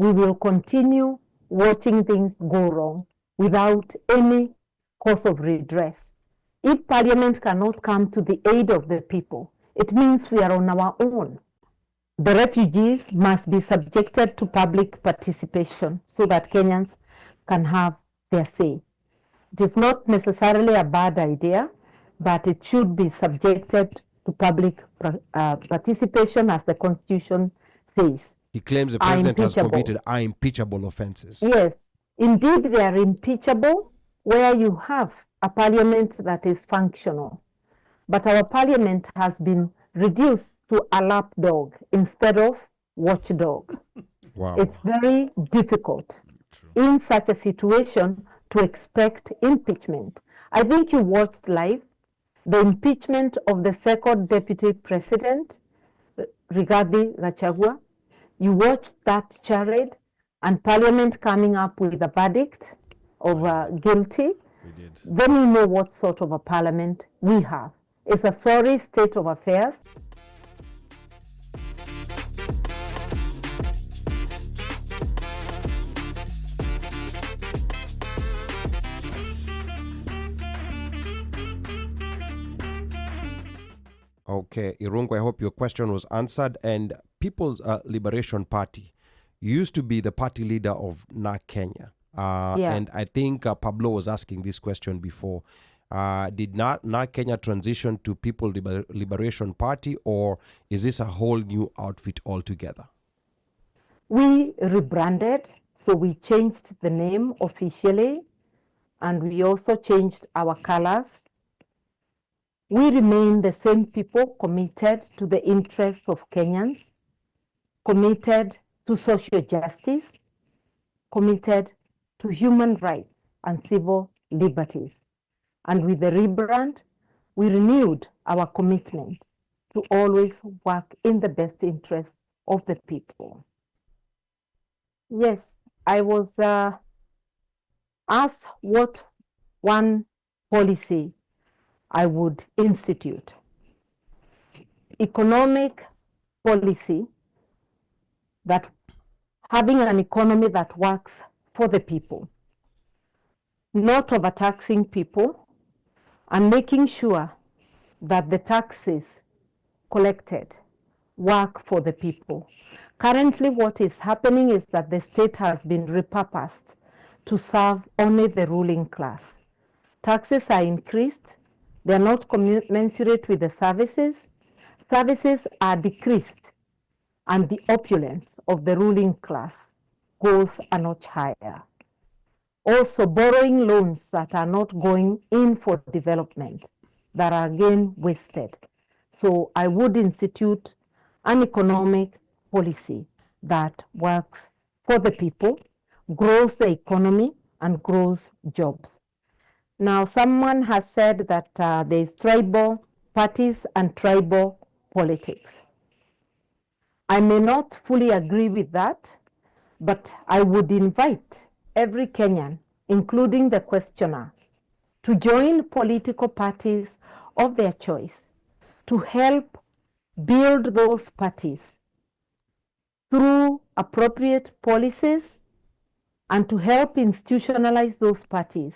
we will continue watching things go wrong without any cause of redress. If Parliament cannot come to the aid of the people, it means we are on our own. The refugees must be subjected to public participation so that Kenyans can have their say. It is not necessarily a bad idea, but it should be subjected to public participation, as the Constitution says. He claims the president has committed unimpeachable offenses. Yes, indeed they are impeachable where you have a parliament that is functional. But our parliament has been reduced to a lapdog instead of watchdog. Wow. It's very difficult in such a situation to expect impeachment. I think you watched live the impeachment of the second deputy president, Rigathi Gachagua. You watched that charade and Parliament coming up with a verdict of guilty. We did. Then you know what sort of a parliament we have. It's a sorry state of affairs. Okay, Irungu, I hope your question was answered. And People's Liberation Party used to be the party leader of NA Kenya. And I think Pablo was asking this question before. Did NA Kenya transition to People's Liberation Party, or is this a whole new outfit altogether? We rebranded, so we changed the name officially, and we also changed our colors. We remain the same people committed to the interests of Kenyans, committed to social justice, committed to human rights and civil liberties. And with the rebrand, we renewed our commitment to always work in the best interests of the people. Yes, I was asked what one policy I would institute. Economic policy, that having an economy that works for the people, not overtaxing people, and making sure that the taxes collected work for the people. Currently, what is happening is that the state has been repurposed to serve only the ruling class. Taxes are increased. They are not commensurate with the services. Services are decreased, and the opulence of the ruling class goes a notch higher. Also, borrowing loans that are not going in for development, that are again wasted. So I would institute an economic policy that works for the people, grows the economy, and grows jobs. Now, someone has said that there is tribal parties and tribal politics. I may not fully agree with that, but I would invite every Kenyan, including the questioner, to join political parties of their choice, to help build those parties through appropriate policies, and to help institutionalize those parties,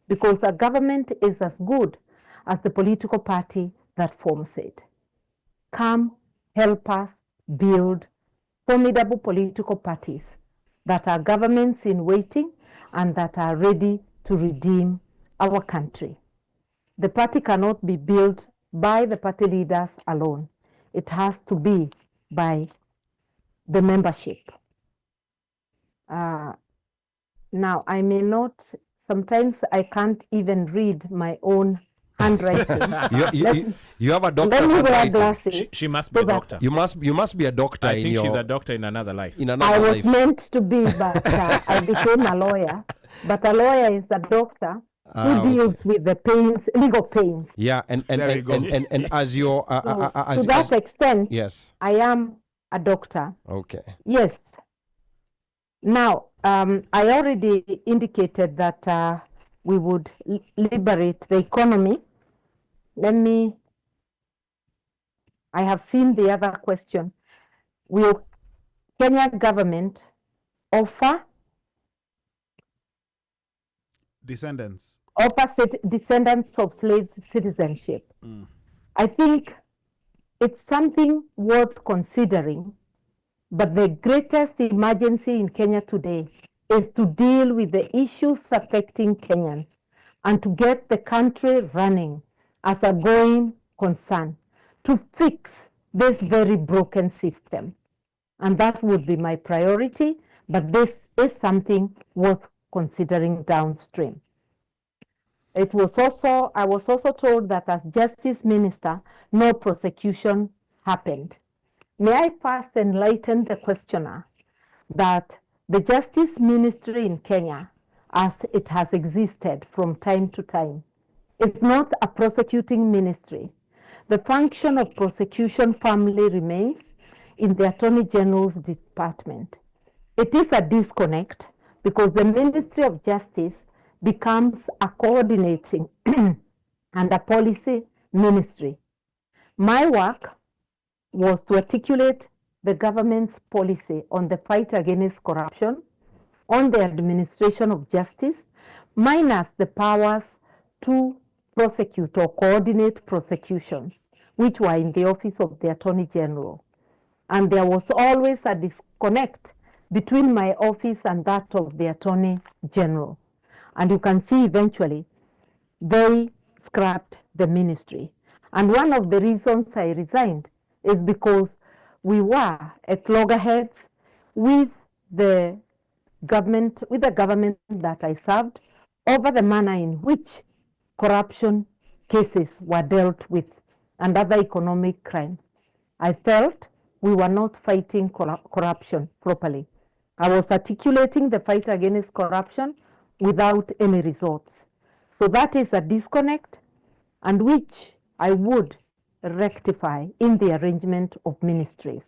because a government is as good as the political party that forms it. Come, help us build formidable political parties that are governments in waiting and that are ready to redeem our country. The party cannot be built by the party leaders alone. It has to be by the membership. Now, I may not, sometimes I can't even read my own handwriting. You have a doctor's Let me wear handwriting. glasses. She must be a doctor. You must be a doctor. I think she's a doctor in another life. In another I life. was meant to be, but I became a lawyer. But a lawyer is a doctor who deals with the pains, legal pains. Yeah, and as your to that extent, yes, I am a doctor. Okay. Yes. Now, I already indicated that we would liberate the economy. I have seen the other question. Will Kenya government offer Descendants descendants of slaves citizenship. I think it's something worth considering, but the greatest emergency in Kenya today is to deal with the issues affecting Kenyans and to get the country running as a going concern, to fix this very broken system. And that would be my priority, but this is something worth considering downstream. I was also told that as Justice Minister, no prosecution happened. May I first enlighten the questioner that the Justice Ministry in Kenya, as it has existed from time to time, is not a prosecuting ministry. The function of prosecution firmly remains in the Attorney General's department. It is a disconnect because the Ministry of Justice becomes a coordinating and a policy ministry. My work was to articulate the government's policy on the fight against corruption, on the administration of justice, minus the powers to prosecute or coordinate prosecutions, which were in the office of the Attorney General. And there was always a disconnect between my office and that of the Attorney General. And you can see eventually they scrapped the ministry. And one of the reasons I resigned is because we were at loggerheads with the government that I served over the manner in which corruption cases were dealt with and other economic crimes. I felt we were not fighting corruption properly. I was articulating the fight against corruption without any results. So that is a disconnect, and which I would rectify in the arrangement of ministries,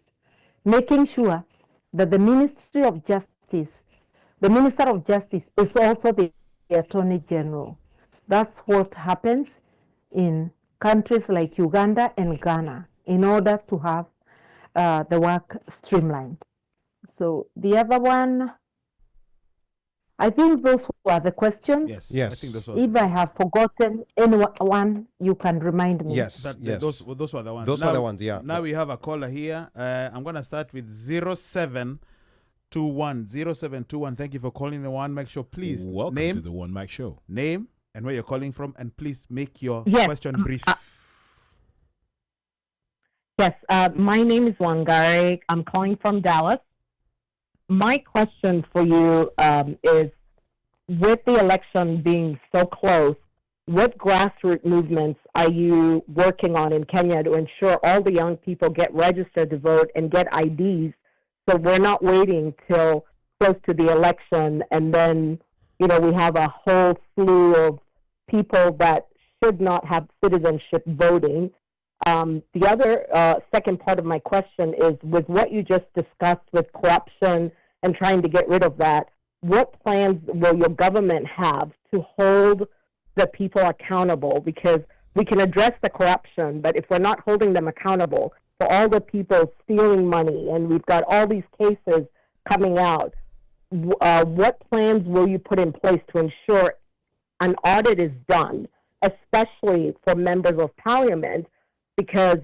making sure that the Ministry of Justice, the Minister of Justice is also the Attorney General. That's what happens in countries like Uganda and Ghana in order to have the work streamlined. So the other one, I think those were the questions. Yes. I think those were if I have forgotten anyone, you can remind me. Those were the ones. Those are the ones, yeah. Now we have a caller here. I'm going to start with 0721. 0721. Thank you for calling the OneMicShow. Please, welcome name to the OneMicShow. Name and where you're calling from, and please make your question brief. Yes, my name is Wangari. I'm calling from Dallas. My question for you is, with the election being so close, what grassroots movements are you working on in Kenya to ensure all the young people get registered to vote and get IDs, so we're not waiting till close to the election and then, we have a whole slew of people that should not have citizenship voting? The other second part of my question is, with what you just discussed with corruption and trying to get rid of that, what plans will your government have to hold the people accountable? Because we can address the corruption, but if we're not holding them accountable for all the people stealing money, and we've got all these cases coming out, what plans will you put in place to ensure an audit is done, especially for members of parliament, because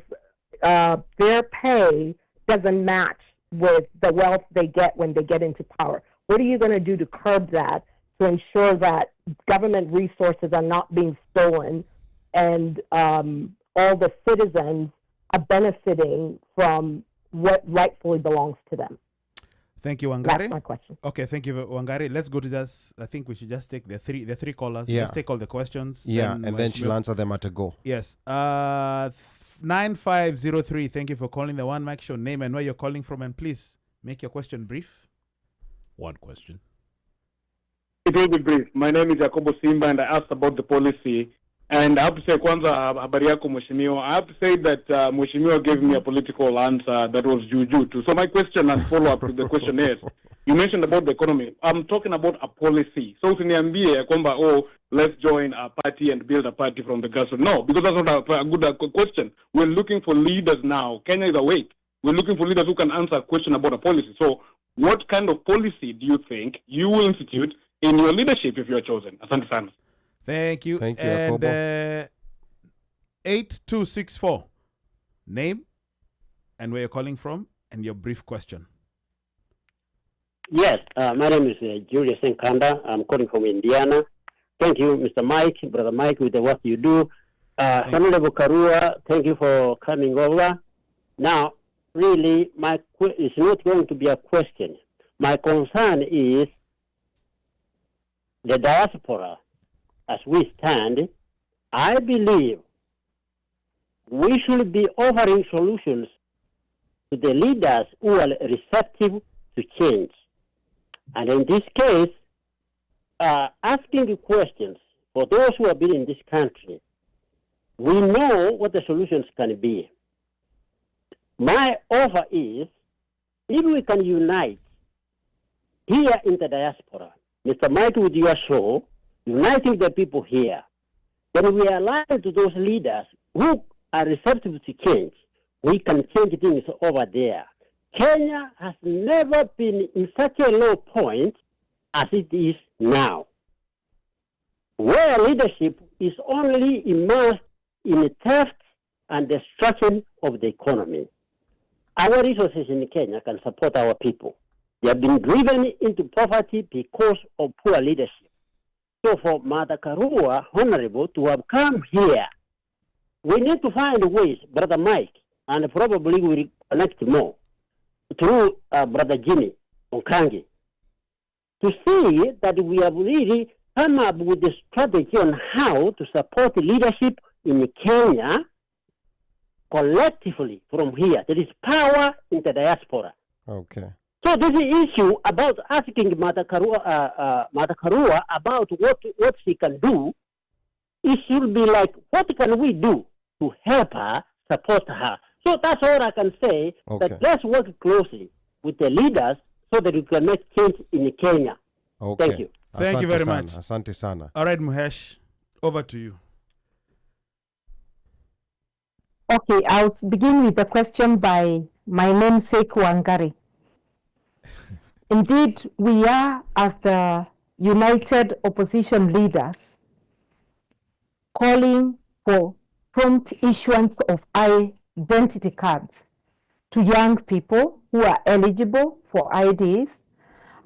their pay doesn't match with the wealth they get when they get into power? What are you going to do to curb that, to ensure that government resources are not being stolen and all the citizens are benefiting from what rightfully belongs to them? Thank you, Wangari. That's my question. Okay, thank you, Wangari. Let's go to this. I think we should just take the three callers. Yeah. Let's take all the questions. Yeah, and then she'll answer them at a go. Yes. 9503. Thank you for calling the OneMicShow. Name and where you're calling from, and please make your question brief. One question. It will be brief. My name is Jacobo Simba, and I asked about the policy. And I have to say, kwanza habari yako mheshimiwa. I have to say that mheshimiwa gave me a political answer that was juju too. So my question and follow-up to the question is, you mentioned about the economy. I'm talking about a policy. So usiniambie kwamba, let's join a party and build a party from the grassroots. No, because that's not a good question. We're looking for leaders now. Kenya is awake. We're looking for leaders who can answer a question about a policy. So what kind of policy do you think you will institute in your leadership if you are chosen? Asante sana. Thank you. Thank you, And Jacobo. 8264. Name and where you're calling from and your brief question. Yes, my name is Julius Nkanda. I'm calling from Indiana. Thank you, Mr. Mike, Brother Mike, with the work you do. Honorable Karua, thank you for coming over. Now, really, it's not going to be a question. My concern is the diaspora, as we stand. I believe we should be offering solutions to the leaders who are receptive to change. And in this case, asking questions for those who have been in this country, we know what the solutions can be. My offer is, if we can unite here in the diaspora, Mr. Mike, with your show, uniting the people here, then we align to those leaders who are receptive to change. We can change things over there. Kenya has never been in such a low point as it is now, where leadership is only immersed in theft and destruction of the economy. Our resources in Kenya can support our people. They have been driven into poverty because of poor leadership. So for Mother Karua, Honorable, to have come here, we need to find ways, Brother Mike, and probably we'll connect more, through Brother Jimmy Onkangi, to see that we have really come up with a strategy on how to support leadership in Kenya collectively from here. There is power in the diaspora. Okay. So this issue about asking Mother Karua about what she can do, it should be like, what can we do to help her, support her? So that's all I can say, that let's work closely with the leaders so that we can make change in Kenya. Okay. Thank you. Thank you very sana. much. Asante sana. All right, Muhesh, over to you. Okay, I'll begin with a question by my namesake Wangari. Indeed, we are, as the united opposition leaders, calling for prompt issuance of identity cards to young people who are eligible for IDs,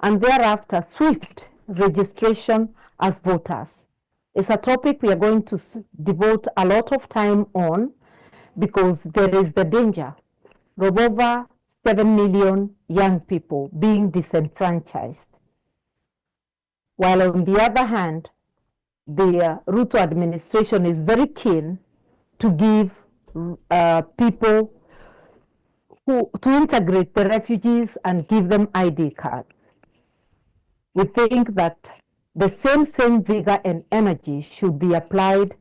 and thereafter swift registration as voters. It's a topic we are going to devote a lot of time on, because there is the danger of over 7 million young people being disenfranchised. While on the other hand, the Ruto administration is very keen to give people to integrate the refugees and give them ID cards. We think that the same vigor and energy should be applied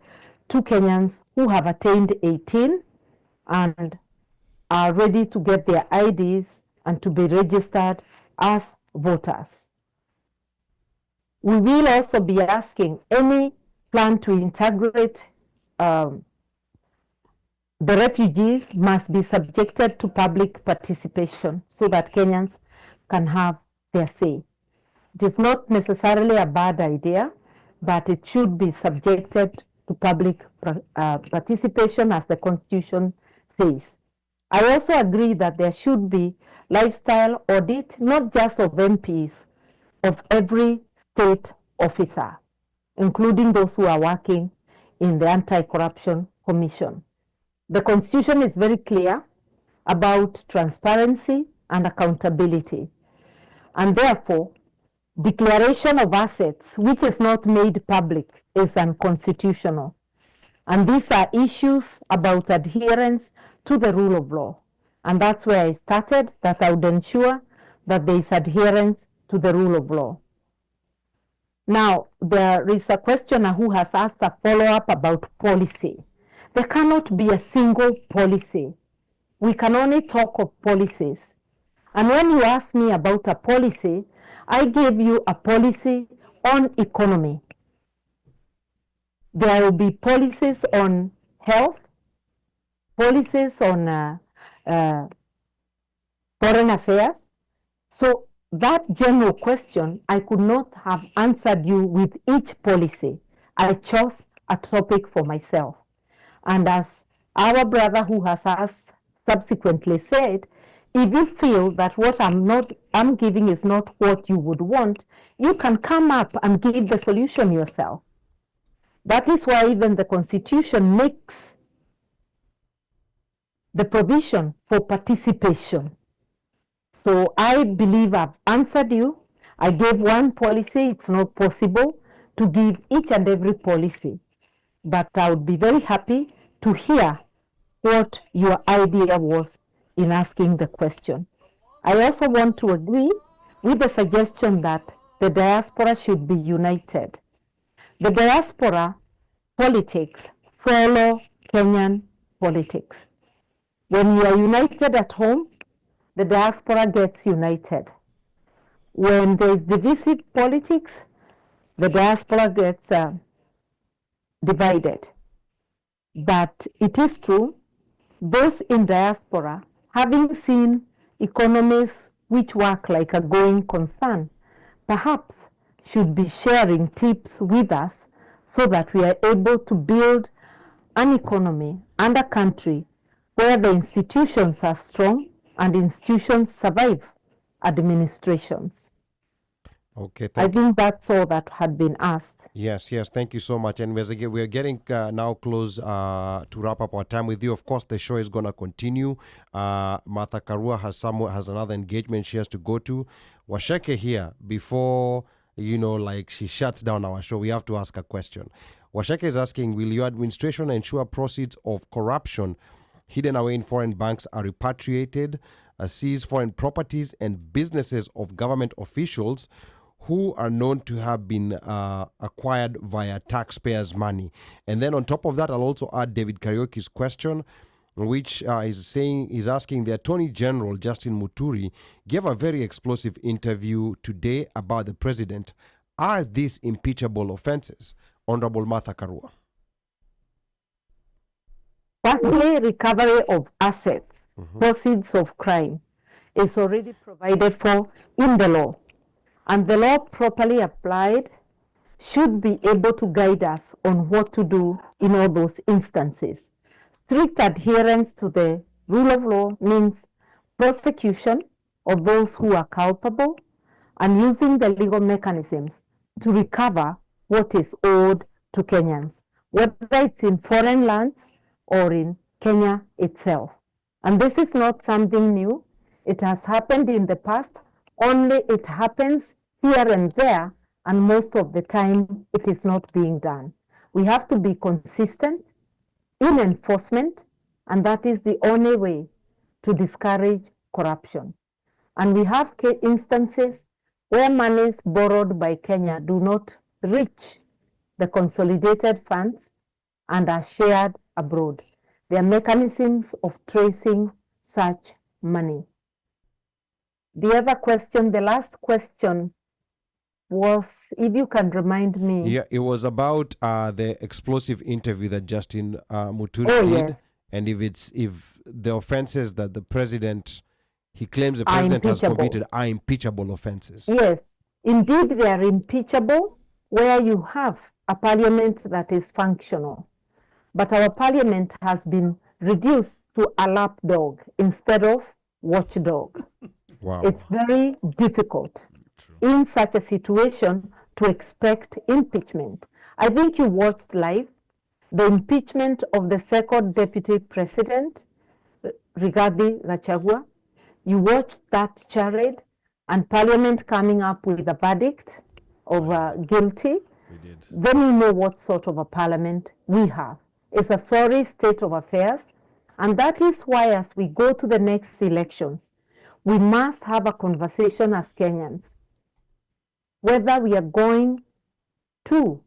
to Kenyans who have attained 18 and are ready to get their IDs and to be registered as voters. We will also be asking any plan to integrate the refugees must be subjected to public participation so that Kenyans can have their say. It is not necessarily a bad idea, but it should be subjected to public participation, as the Constitution says. I also agree that there should be lifestyle audit, not just of MPs, of every state officer, including those who are working in the Anti-Corruption Commission. The Constitution is very clear about transparency and accountability, and therefore, declaration of assets which is not made public is unconstitutional. And these are issues about adherence to the rule of law. And that's where I started, that I would ensure that there is adherence to the rule of law. Now, there is a questioner who has asked a follow-up about policy. There cannot be a single policy. We can only talk of policies. And when you ask me about a policy, I gave you a policy on economy. There will be policies on health, policies on foreign affairs. So that general question, I could not have answered you with each policy. I chose a topic for myself. And as our brother who has asked subsequently said, if you feel that what I'm giving is not what you would want, you can come up and give the solution yourself. That is why even the Constitution makes the provision for participation. So I believe I've answered you. I gave one policy. It's not possible to give each and every policy. But I would be very happy to hear what your idea was in asking the question. I also want to agree with the suggestion that the diaspora should be united. The diaspora politics follow Kenyan politics. When we are united at home, the diaspora gets united. When there is divisive politics, the diaspora gets divided. But it is true, those in diaspora, having seen economies which work like a going concern, perhaps should be sharing tips with us so that we are able to build an economy and a country where the institutions are strong and institutions survive administrations. Okay, I think that's all that had been asked. Yes, thank you so much. And we are getting now close to wrap up our time with you. Of course, the show is going to continue. Martha Karua has another engagement she has to go to. Washeke here, before, she shuts down our show, we have to ask a question. Washeke is asking, will your administration ensure proceeds of corruption hidden away in foreign banks are repatriated, seize foreign properties and businesses of government officials who are known to have been acquired via taxpayers' money? And then on top of that, I'll also add David Karaoke's question, which is asking, the Attorney General, Justin Muturi, gave a very explosive interview today about the president. Are these impeachable offenses? Honorable Martha Karua. Firstly, recovery of assets, proceeds of crime, is already provided for in the law. And the law properly applied should be able to guide us on what to do in all those instances. Strict adherence to the rule of law means prosecution of those who are culpable and using the legal mechanisms to recover what is owed to Kenyans, whether it's in foreign lands or in Kenya itself. And this is not something new. It has happened in the past, only it happens here and there, and most of the time it is not being done. We have to be consistent in enforcement, and that is the only way to discourage corruption. And we have instances where monies borrowed by Kenya do not reach the consolidated funds and are shared abroad. There are mechanisms of tracing such money. The other question, the last question was, if you can remind me. Yeah, it was about the explosive interview that Justin Muturi did. Yes. And if the offenses that the president, he claims the president has committed, are impeachable offenses. Yes, indeed they are impeachable where you have a parliament that is functional. But our parliament has been reduced to a lapdog instead of watchdog. Wow. It's very difficult in such a situation to expect impeachment. I think you watched live the impeachment of the second deputy president, Rigathi Gachagua. You watched that charade and parliament coming up with a verdict of guilty. We did. Then you know what sort of a parliament we have. It's a sorry state of affairs. And that is why as we go to the next elections, we must have a conversation as Kenyans, whether we are going to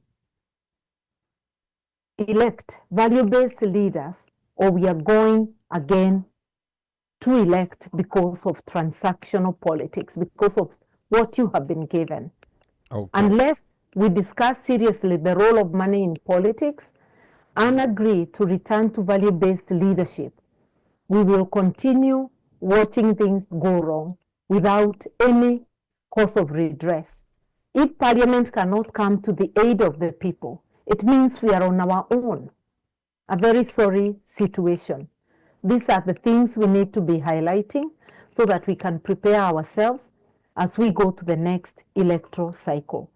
elect value-based leaders or we are going again to elect because of transactional politics, because of what you have been given. Okay. Unless we discuss seriously the role of money in politics and agree to return to value-based leadership, we will continue watching things go wrong without any cause of redress. If Parliament cannot come to the aid of the people, it means we are on our own. A very sorry situation. These are the things we need to be highlighting so that we can prepare ourselves as we go to the next electoral cycle.